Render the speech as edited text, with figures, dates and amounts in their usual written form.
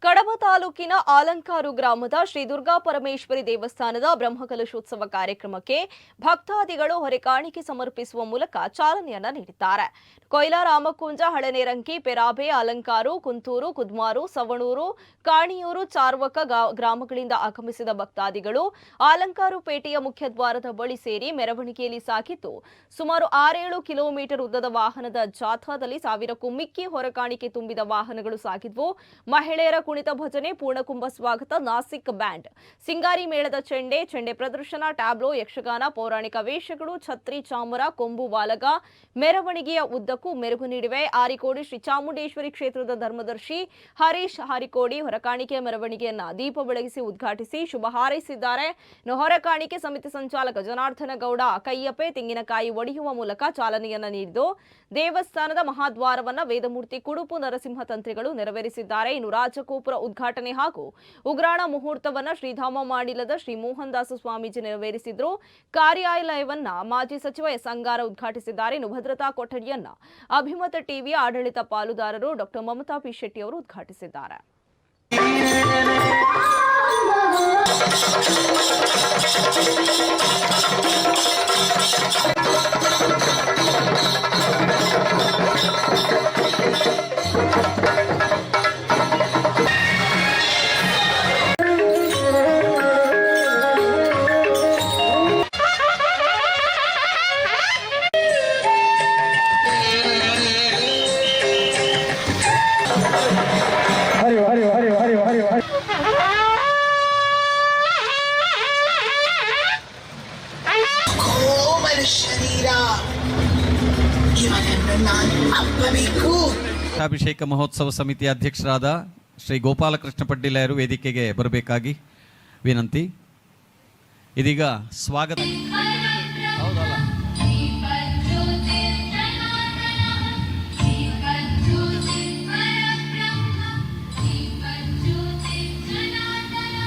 ಕಡಬ ತಾಲೂಕಿನ ಆಲಂಕಾರು ಗ್ರಾಮದ ಶ್ರೀ ದುರ್ಗಾ ಪರಮೇಶ್ವರಿ ದೇವಸ್ಥಾನದ ಬ್ರಹ್ಮಕಲಶೋತ್ಸವ ಕಾರ್ಯಕ್ರಮಕ್ಕೆ ಭಕ್ತಾದಿಗಳು ಹೊರೆಕಾಣಿಕೆ ಸಮರ್ಪಿಸುವ ಮೂಲಕ ಚಾಲನೆಯನ್ನ ನೀಡಿದ್ದಾರೆ. ಕೊಯ್ಲಾ, ರಾಮಕುಂಜ, ಹಳೆನೇರಂಕಿ, ಪೆರಾಬೆ, ಅಲಂಕಾರು, ಕುಂತೂರು, ಕುದ್ಮಾರು, ಸವಣೂರು, ಕಾಣಿಯೂರು, ಚಾರ್ವಕ ಗ್ರಾಮಗಳಿಂದ ಆಗಮಿಸಿದ ಭಕ್ತಾದಿಗಳು ಆಲಂಕಾರು ಪೇಟೆಯ ಮುಖ್ಯದ್ವಾರದ ಬಳಿ ಸೇರಿ ಮೆರವಣಿಗೆಯಲ್ಲಿ ಸಾಗಿದ್ದು, ಸುಮಾರು 6-7 ಕಿಲೋಮೀಟರ್ ಉದ್ದದ ವಾಹನದ ಜಾಥಾದಲ್ಲಿ ಸಾವಿರಕ್ಕೂ ಮಿಕ್ಕಿ ಹೊರೆಕಾಣಿಕೆ ತುಂಬಿದ ವಾಹನಗಳು ಸಾಗಿದ್ವು. ಮಹಿಳೆಯರ ಕುಣಿತ ಭಜನೆ, ಪೂರ್ಣಕುಂಭ ಸ್ವಾಗತ, ನಾಸಿಕ್ ಬ್ಯಾಂಡ್, ಸಿಂಗಾರಿ ಮೇಳದ ಚೆಂಡೆ ಪ್ರದರ್ಶನ, ಟ್ಯಾಬ್ಲೋ, ಯಕ್ಷಗಾನ, ಪೌರಾಣಿಕ ವೇಷಗಳು, ಛತ್ರಿ, ಚಾಮರ, ಕೊಂಬು, ವಾಲಗ ಮೆರವಣಿಗೆಯ ಉದ್ದಕ್ಕೂ ಮೆರುಗು ನೀಡಿವೆ. ಆರಿಕೋಡಿ ಶ್ರೀ ಚಾಮುಂಡೇಶ್ವರಿ ಕ್ಷೇತ್ರದ ಧರ್ಮದರ್ಶಿ ಹರೀಶ್ ಹಾರಿಕೋಡಿ ಹೊರಕಾಣಿಕೆ ಮೆರವಣಿಗೆಯನ್ನ ದೀಪ ಬೆಳಗಿಸಿ ಉದ್ಘಾಟಿಸಿ ಶುಭ ಹಾರೈಸಿದ್ದಾರೆ. ಹೊರಕಾಣಿಕೆ ಸಮಿತಿ ಸಂಚಾಲಕ ಜನಾರ್ದನ ಗೌಡ ಕೈಯಪ್ಪೆ ತೆಂಗಿನಕಾಯಿ ಒಡೆಯುವ ಮೂಲಕ ಚಾಲನೆಯನ್ನ ನೀಡಿದ್ದು, ದೇವಸ್ಥಾನದ ಮಹಾದ್ವಾರವನ್ನ ವೇದಮೂರ್ತಿ ಕುಡುಪು ನರಸಿಂಹ ತಂತ್ರಿಗಳು ನೆರವೇರಿಸಿದ್ದಾರೆ. ಇನ್ನು ರಾಜಗೋಪುರ ಉದ್ಘಾಟನೆ ಹಾಗೂ ಉಗ್ರಾಣ ಮುಹೂರ್ತವನ್ನ ಶ್ರೀಧಾಮ ಮಾಡಿಲದ ಶ್ರೀ ಮೋಹನ್ ದಾಸ ಸ್ವಾಮೀಜಿ ನೆರವೇರಿಸಿದ್ರು. ಕಾರ್ಯಾಲಯವನ್ನ ಮಾಜಿ ಸಚಿವ ಎಸ್ ಅಂಗಾರ ಉದ್ಘಾಟಿಸಿದ್ದಾರೆ. ಇನ್ನು ಭದ್ರತಾ ಕೊಠಡಿಯನ್ನ ಅಭಿಮತ ಟಿವಿಯ ಆಡಳಿತ ಪಾಲುದಾರರು ಡಾಕ್ಟರ್ ಮಮತಾ ಪಿ ಶೆಟ್ಟಿ ಅವರು ಉದ್ಘಾಟಿಸಿದ್ದಾರೆ. ಅಭಿಷೇಕ ಮಹೋತ್ಸವ ಸಮಿತಿಯ ಅಧ್ಯಕ್ಷರಾದ ಶ್ರೀ ಗೋಪಾಲಕೃಷ್ಣ ಪಡ್ಡಿಲಾಯರು ವೇದಿಕೆಗೆ ಬರಬೇಕಾಗಿ ವಿನಂತಿ. ಇದೀಗ ಸ್ವಾಗತ.